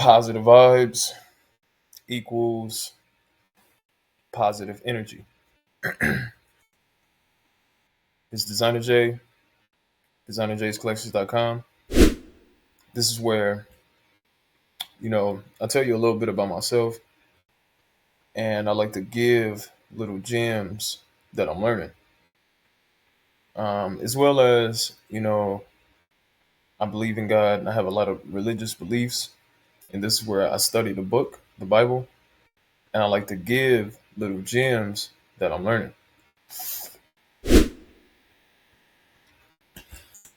Positive vibes equals positive energy. It's Dezignerjay, Dezignerjayscollections.com. This is where, I tell you a little bit about myself, and I like to give little gems that I'm learning. As well as, I believe in God and I have a lot of religious beliefs. And this is where I study the book, the Bible, and I like to give little gems that I'm learning.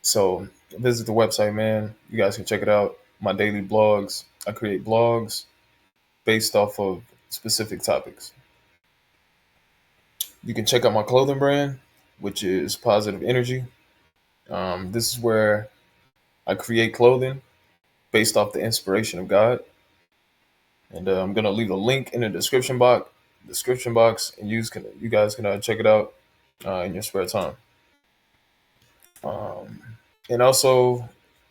So visit the website, man. You guys can check it out. My daily blogs. I create blogs based off of specific topics. You can check out my clothing brand, which is Positive Energy. This is where I create clothing based off the inspiration of God. And I'm gonna leave a link in the description box, and you guys can check it out in your spare time. Um, and also,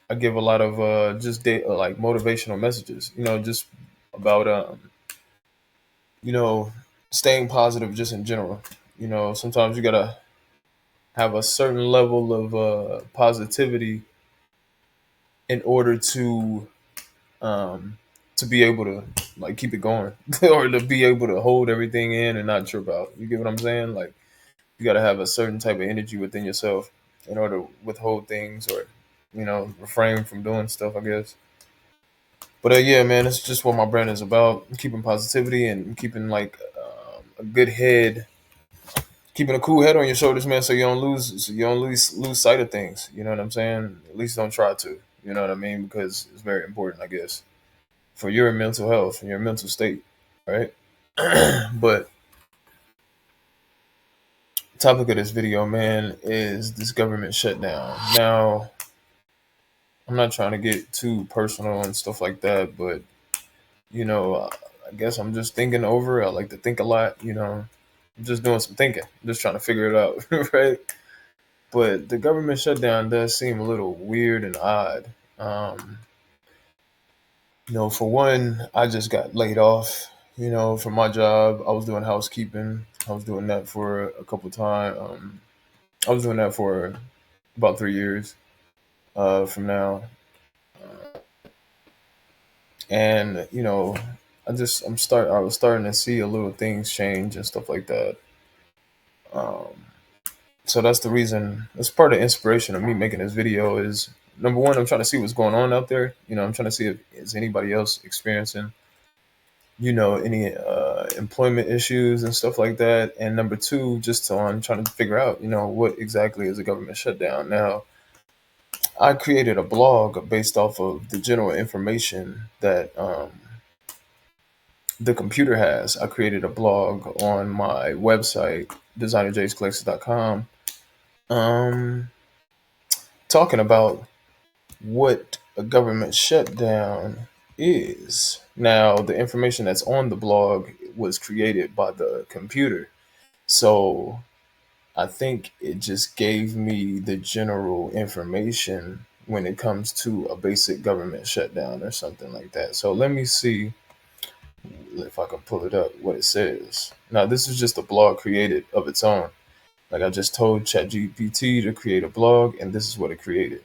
I give a lot of like motivational messages. Just about you know staying positive, just in general. Sometimes you gotta have a certain level of positivity in order um, to be able to like keep it going or to be able to hold everything in and not trip out. You get what I'm saying? Like you got to have a certain type of energy within yourself in order to withhold things or refrain from doing stuff, I guess. But yeah, man, it's just what my brand is about: keeping positivity and keeping like a good head, keeping a cool head on your shoulders, man, so you don't lose sight of things. You know what I'm saying? At least don't try to. You know what I mean? Because it's very important, I guess, for your mental health and your mental state, right? But topic of this video, man, is this government shutdown. Now, I'm not trying to get too personal and stuff like that, but I guess I'm just thinking over. I like to think a lot. I'm just doing some thinking. I'm just trying to figure it out, right? But the government shutdown does seem a little weird and odd. Um, for one, I just got laid off. From my job. I was doing housekeeping. I was doing that for a couple times. I was doing that for about 3 years from now, and I was starting to see a little things change and stuff like that. Um, so that's the reason. That's part of the inspiration of me making this video. Is number one, I'm trying to see what's going on out there. I'm trying to see if is anybody else experiencing any employment issues and stuff like that. And number two, just on trying to figure out what exactly is a government shutdown. Now, I created a blog based off of the general information that the computer has. I created a blog on my website, designerjayscollections.com, um, talking about what a government shutdown is. Now, the information that's on the blog was created by the computer. So I think it just gave me the general information when it comes to a basic government shutdown or something like that. So let me see if I can pull it up, what it says. Now, this is just a blog created of its own. Like I just told ChatGPT to create a blog, and this is what it created.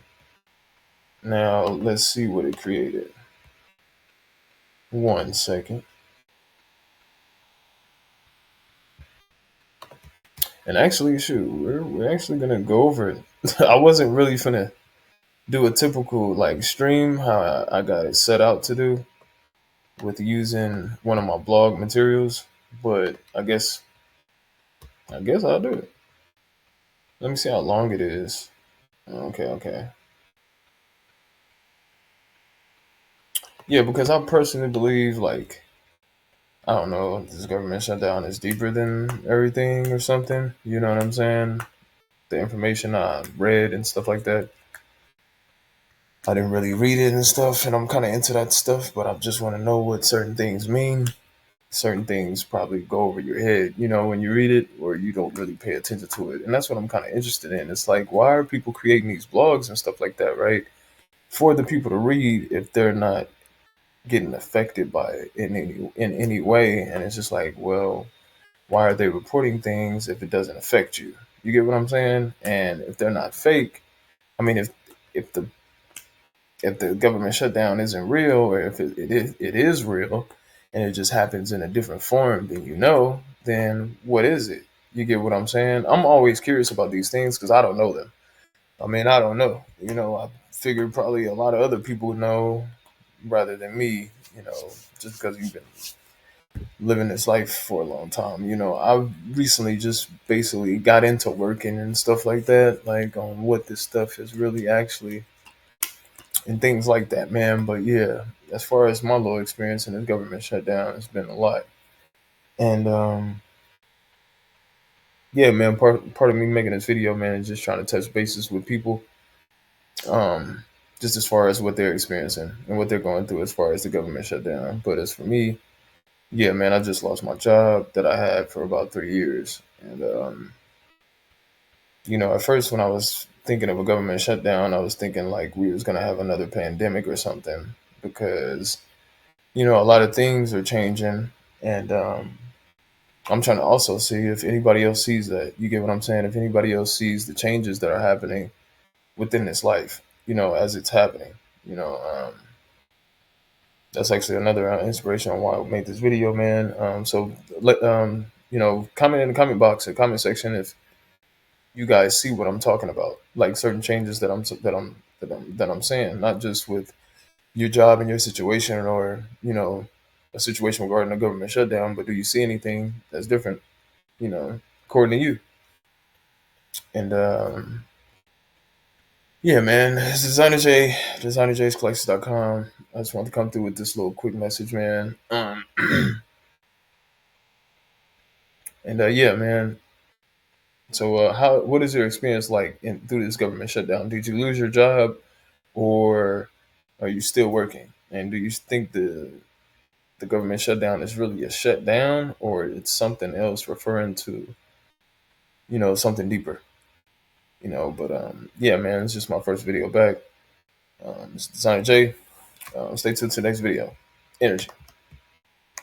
Now, let's see what it created. 1 second. And actually, shoot, we're actually gonna go over it. I wasn't really finna do a typical like stream how I got it set out to do with using one of my blog materials, but I guess I'll do it. Let me see how long it is. Okay. Yeah, because I personally believe like I don't know, this government shutdown is deeper than everything or something. You know what I'm saying? The information I read and stuff like that. I didn't really read it and stuff, and I'm kind of into that stuff, but I just want to know what certain things mean. Certain things probably go over your head, when you read it, or you don't really pay attention to it. And that's what I'm kind of interested in. It's like, why are people creating these blogs and stuff like that, right? For the people to read if they're not getting affected by it in any way. And it's just like, well, why are they reporting things if it doesn't affect you? You get what I'm saying? And if they're not fake, I mean, if the if the government shutdown isn't real, or if it is real, and it just happens in a different form than you know, then what is it? You get what I'm saying? I'm always curious about these things because I don't know them. I mean, I don't know. I figured probably a lot of other people know rather than me. Just because you've been living this life for a long time. I recently just basically got into working and stuff like that, like on what this stuff is really actually and things like that, man. But yeah, as far as my little experience in this government shutdown, it's been a lot. And yeah, man, part of me making this video, man, is just trying to touch bases with people, um, just as far as what they're experiencing and what they're going through as far as the government shutdown. But as for me, yeah, man, I just lost my job that I had for about 3 years, and at first when I was thinking of a government shutdown, I was thinking like we was gonna have another pandemic or something because a lot of things are changing, and I'm trying to also see if anybody else sees that. You get what I'm saying? If anybody else sees the changes that are happening within this life, as it's happening, that's actually another inspiration on why I made this video, man. So let comment in the comment box or comment section if you guys see what I'm talking about, like certain changes that I'm saying, not just with your job and your situation, or a situation regarding a government shutdown, but do you see anything that's different, you know, according to you? And yeah, man, it's Dezignerjay, DezignerJaysCollections.com. I just want to come through with this little quick message, man. And yeah, man. So what is your experience like through this government shutdown? Did you lose your job, or are you still working? And do you think the government shutdown is really a shutdown, or it's something else referring to something deeper? But yeah, man, it's just my first video back. It's Designer J. Stay tuned to the next video. Energy.